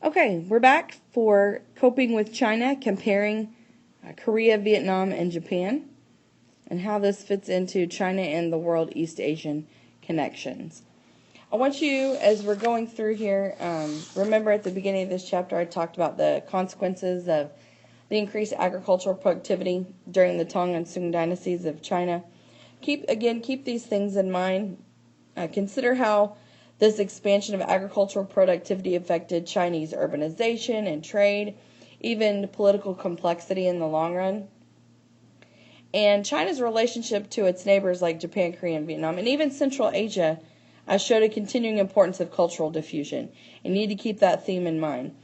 Okay, we're back for coping with China, comparing Korea, Vietnam, and Japan, and how this fits into China and the world East Asian connections. I want you, as we're going through here, remember at the beginning of this chapter I talked about the consequences of the increased agricultural productivity during the Tang and Sung dynasties of China. Keep these things in mind. Consider how this expansion of agricultural productivity affected Chinese urbanization and trade, even political complexity in the long run. And China's relationship to its neighbors like Japan, Korea, and Vietnam, and even Central Asia, showed a continuing importance of cultural diffusion. You need to keep that theme in mind.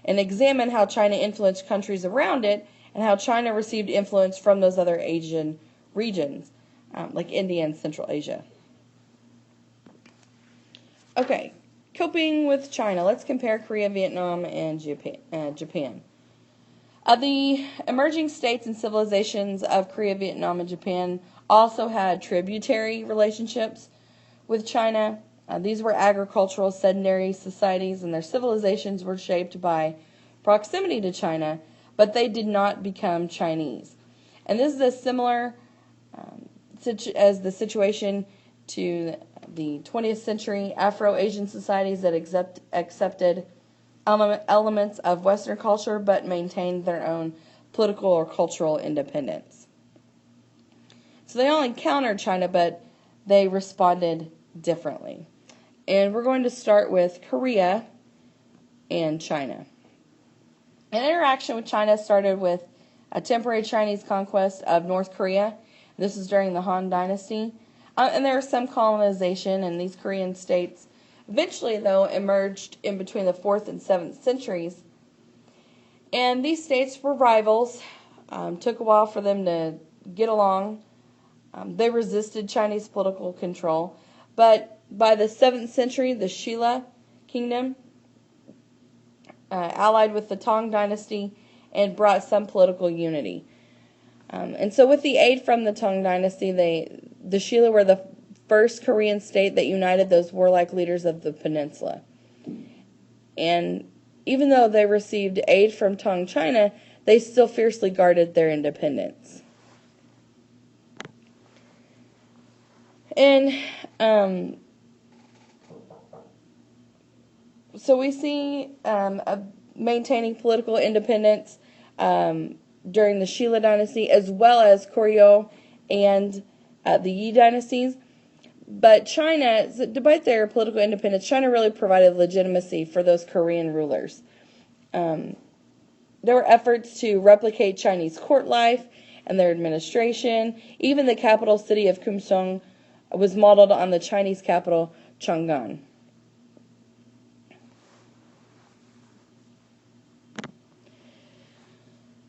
And examine how China influenced countries around it, and how China received influence from those other Asian regions, like India and Central Asia. Okay, coping with China. Let's compare Korea, Vietnam, and Japan. The emerging states and civilizations of Korea, Vietnam, and Japan also had tributary relationships with China. These were agricultural, sedentary societies, and their civilizations were shaped by proximity to China, but they did not become Chinese. And this is a similar as the situation to the 20th century Afro-Asian societies that accepted elements of Western culture but maintained their own political or cultural independence. So they all encountered China, but they responded differently. And we're going to start with Korea and China. An interaction with China started with a temporary Chinese conquest of North Korea. This is during the Han Dynasty. And there was some colonization, and these Korean states eventually, though, emerged in between the 4th and 7th centuries. And these states were rivals. Took a while for them to get along. They resisted Chinese political control. But by the 7th century, the Shilla kingdom allied with the Tang dynasty and brought some political unity. And so with the aid from the Tang dynasty, the Shilla were the first Korean state that united those warlike leaders of the peninsula. And even though they received aid from Tang China, they still fiercely guarded their independence. And so we see maintaining political independence during the Shilla dynasty, as well as Koryo and the Yi dynasties. But China, despite their political independence, China really provided legitimacy for those Korean rulers. There were efforts to replicate Chinese court life and their administration. Even the capital city of Kumsong was modeled on the Chinese capital, Chang'an.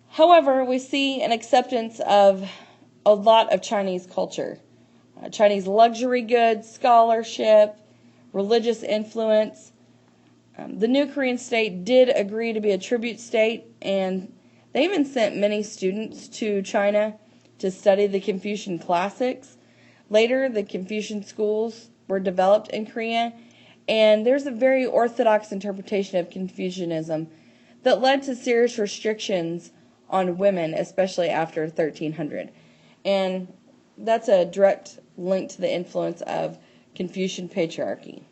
However, we see an acceptance of a lot of Chinese culture. Chinese luxury goods, scholarship, religious influence. The new Korean state did agree to be a tribute state, and they even sent many students to China to study the Confucian classics. Later, the Confucian schools were developed in Korea, and there's a very orthodox interpretation of Confucianism that led to serious restrictions on women, especially after 1300. And that's a direct link to the influence of Confucian patriarchy.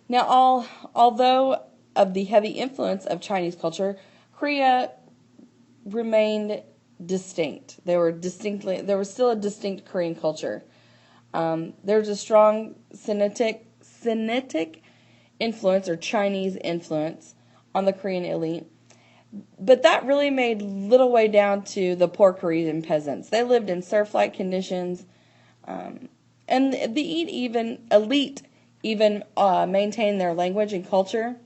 Now, although of the heavy influence of Chinese culture, Korea remained distinct. There was still a distinct Korean culture. There's a strong Sinitic influence, or Chinese influence, on the Korean elite. But that really made little way down to the poor Korean peasants. They lived in serf-like conditions, and the elite even maintained their language and culture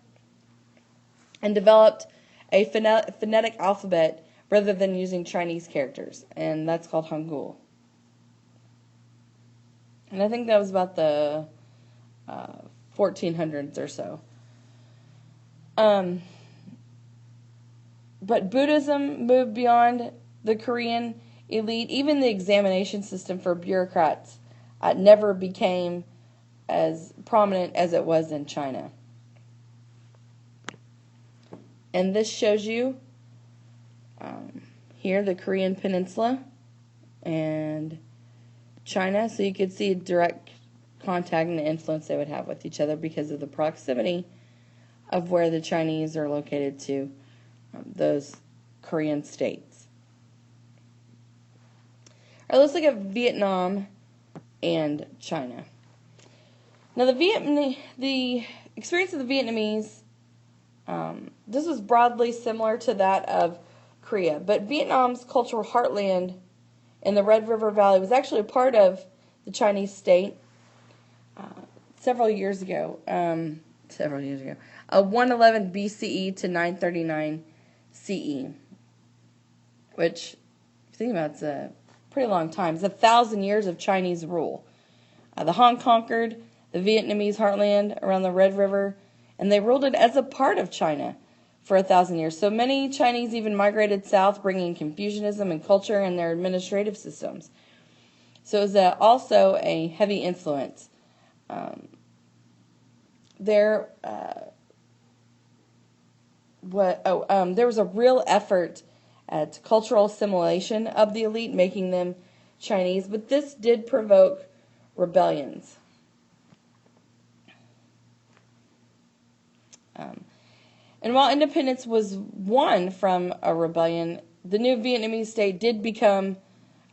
and developed a phonetic alphabet rather than using Chinese characters, and that's called Hangul. And I think that was about the 1400s or so. But Buddhism moved beyond the Korean elite. Even the examination system for bureaucrats never became as prominent as it was in China. And this shows you here the Korean Peninsula and China, so you could see direct contact and the influence they would have with each other because of the proximity of where the Chinese are located to those Korean states. All right, let's look at Vietnam and China. Now, the experience of the Vietnamese, this was broadly similar to that of Korea, but Vietnam's cultural heartland in the Red River Valley was actually a part of the Chinese state several years ago, 111 BCE to 939 CE, which, if you think about it, it's a pretty long time. It's 1,000 years of Chinese rule. The Han conquered the Vietnamese heartland around the Red River, and they ruled it as a part of China for 1,000 years. So many Chinese even migrated south, bringing Confucianism and culture in their administrative systems. So it was also a heavy influence. There was a real effort at cultural assimilation of the elite, making them Chinese, but this did provoke rebellions. And while independence was won from a rebellion, the new Vietnamese state did become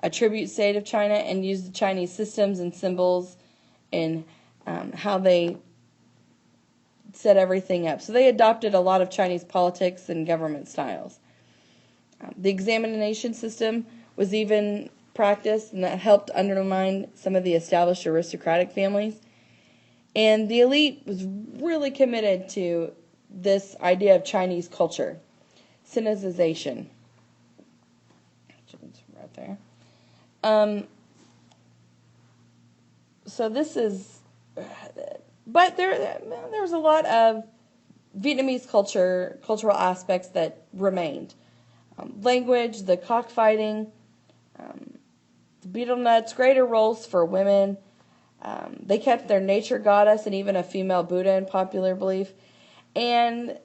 a tribute state of China and used the Chinese systems and symbols in how they set everything up. So they adopted a lot of Chinese politics and government styles. The examination system was even practiced, and that helped undermine some of the established aristocratic families. And the elite was really committed to this idea of Chinese culture, Sinicization. Right there. So this is, but there was a lot of Vietnamese cultural aspects that remained. Language, the cockfighting, the betel nuts, greater roles for women. They kept their nature goddess and even a female Buddha in popular belief. And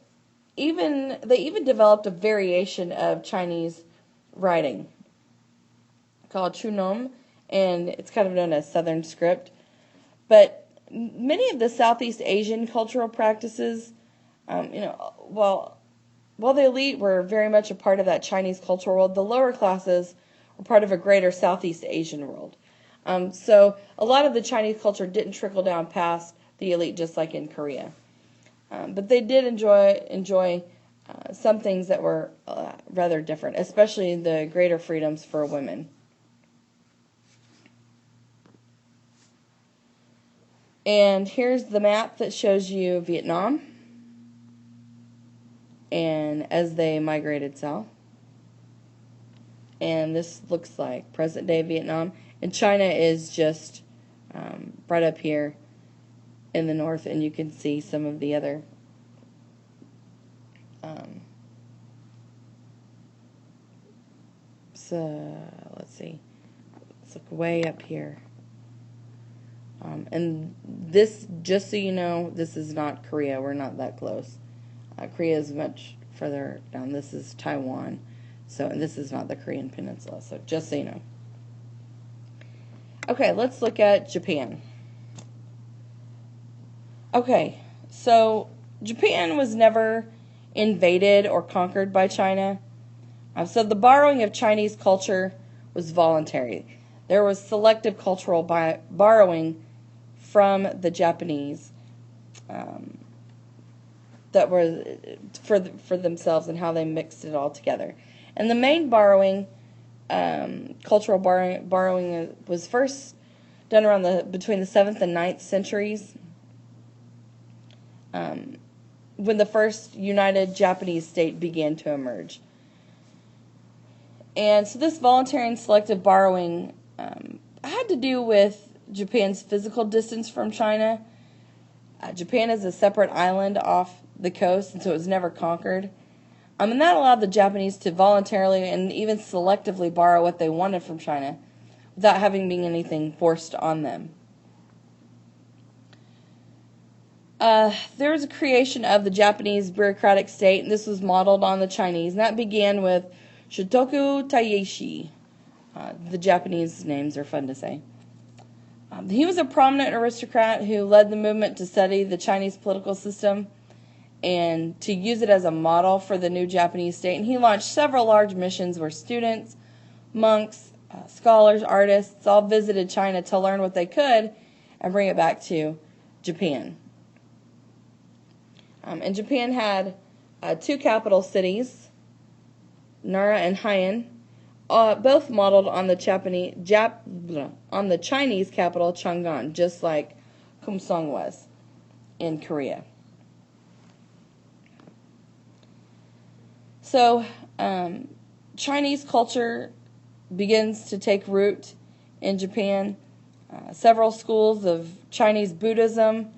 they even developed a variation of Chinese writing called Chunom, and it's kind of known as Southern script. But many of the Southeast Asian cultural practices, while the elite were very much a part of that Chinese cultural world, the lower classes were part of a greater Southeast Asian world. So a lot of the Chinese culture didn't trickle down past the elite, just like in Korea. But they did enjoy some things that were rather different, especially the greater freedoms for women. And here's the map that shows you Vietnam and as they migrated south. And this looks like present-day Vietnam. And China is just right up here in the north, and you can see some of the other so let's see. Let's look way up here. And this, just so you know, this is not Korea. We're not that close. Korea is much further down. This is Taiwan. And this is not the Korean Peninsula. So just so you know. Okay, let's look at Japan. Okay, so Japan was never invaded or conquered by China. So the borrowing of Chinese culture was voluntary. There was selective cultural borrowing from the Japanese that were for themselves and how they mixed it all together. And the main cultural borrowing was first done around between the 7th and 9th centuries, when the first united Japanese state began to emerge. And so this voluntary and selective borrowing had to do with Japan's physical distance from China. Japan is a separate island off the coast, and so it was never conquered. And that allowed the Japanese to voluntarily and even selectively borrow what they wanted from China without having been anything forced on them. There was a creation of the Japanese bureaucratic state, and this was modeled on the Chinese, and that began with Shotoku Taieshi. The Japanese names are fun to say. He was a prominent aristocrat who led the movement to study the Chinese political system and to use it as a model for the new Japanese state. And he launched several large missions where students, monks, scholars, artists all visited China to learn what they could and bring it back to Japan. And Japan had two capital cities, Nara and Haiyan, both modeled on the Chinese capital Chang'an, just like Kumsong was in Korea. So Chinese culture begins to take root in Japan. Several schools of Chinese Buddhism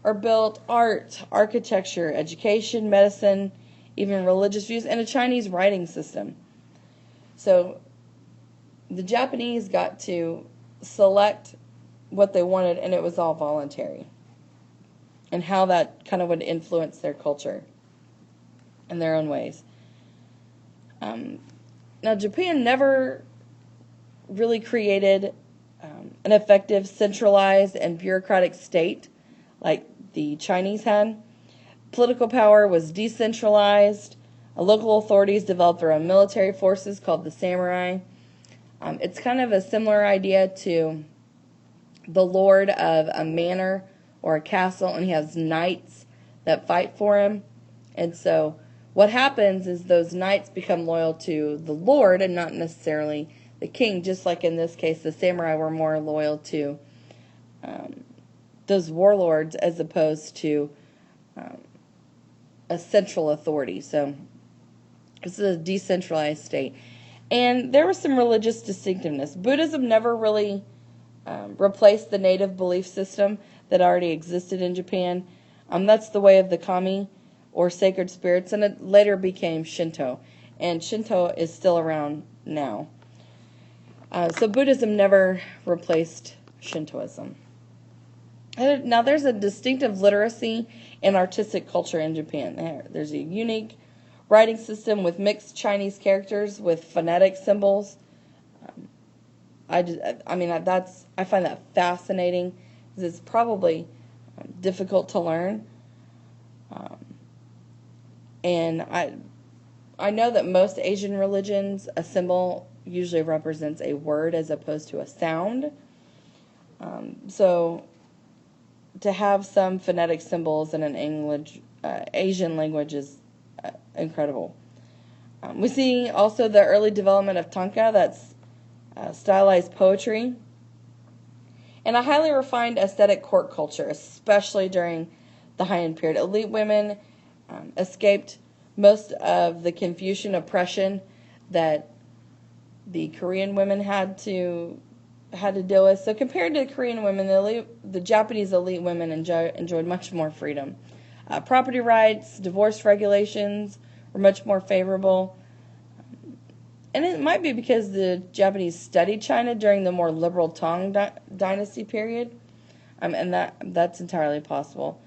are built: art, architecture, education, medicine, even religious views, and a Chinese writing system. So the Japanese got to select what they wanted, and it was all voluntary, and how that kind of would influence their culture in their own ways. Now, Japan never really created an effective, centralized, and bureaucratic state like the Chinese had. Political power was decentralized. Local authorities developed their own military forces called the samurai. It's kind of a similar idea to the lord of a manor or a castle, and he has knights that fight for him. And so what happens is those knights become loyal to the lord and not necessarily the king, just like in this case the samurai were more loyal to those warlords as opposed to a central authority. So this is a decentralized state. And there was some religious distinctiveness. Buddhism never really replaced the native belief system that already existed in Japan. That's the way of the kami, or sacred spirits, and it later became Shinto. And Shinto is still around now. So Buddhism never replaced Shintoism. Now there's a distinctive literacy and artistic culture in Japan. There's a unique writing system with mixed Chinese characters with phonetic symbols. I find that fascinating because it's probably difficult to learn. And I know that most Asian religions, a symbol usually represents a word as opposed to a sound. So to have some phonetic symbols in an Asian language is incredible. We see also the early development of tanka, that's stylized poetry, and a highly refined aesthetic court culture, especially during the Heian period. Elite women escaped most of the Confucian oppression that the Korean women had to deal with. So compared to the Korean women, the Japanese elite women enjoyed much more freedom. Property rights, divorce regulations were much more favorable. And it might be because the Japanese studied China during the more liberal Tang dynasty period. And that's entirely possible.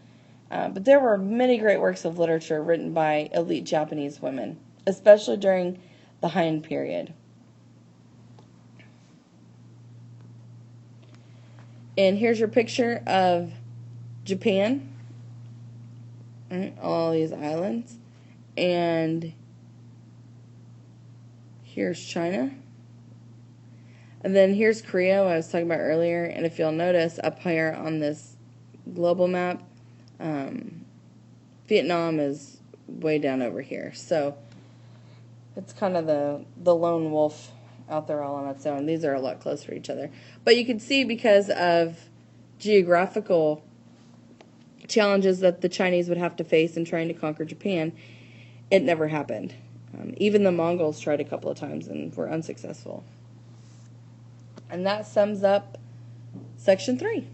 But there were many great works of literature written by elite Japanese women, especially during the Heian period. And here's your picture of Japan. All these islands. And here's China. And then here's Korea, what I was talking about earlier. And if you'll notice up here on this global map, Vietnam is way down over here. So it's kind of the lone wolf out there all on its own. These are a lot closer to each other. But you can see because of geographical challenges that the Chinese would have to face in trying to conquer Japan, it never happened. Even the Mongols tried a couple of times and were unsuccessful. And that sums up Section 3.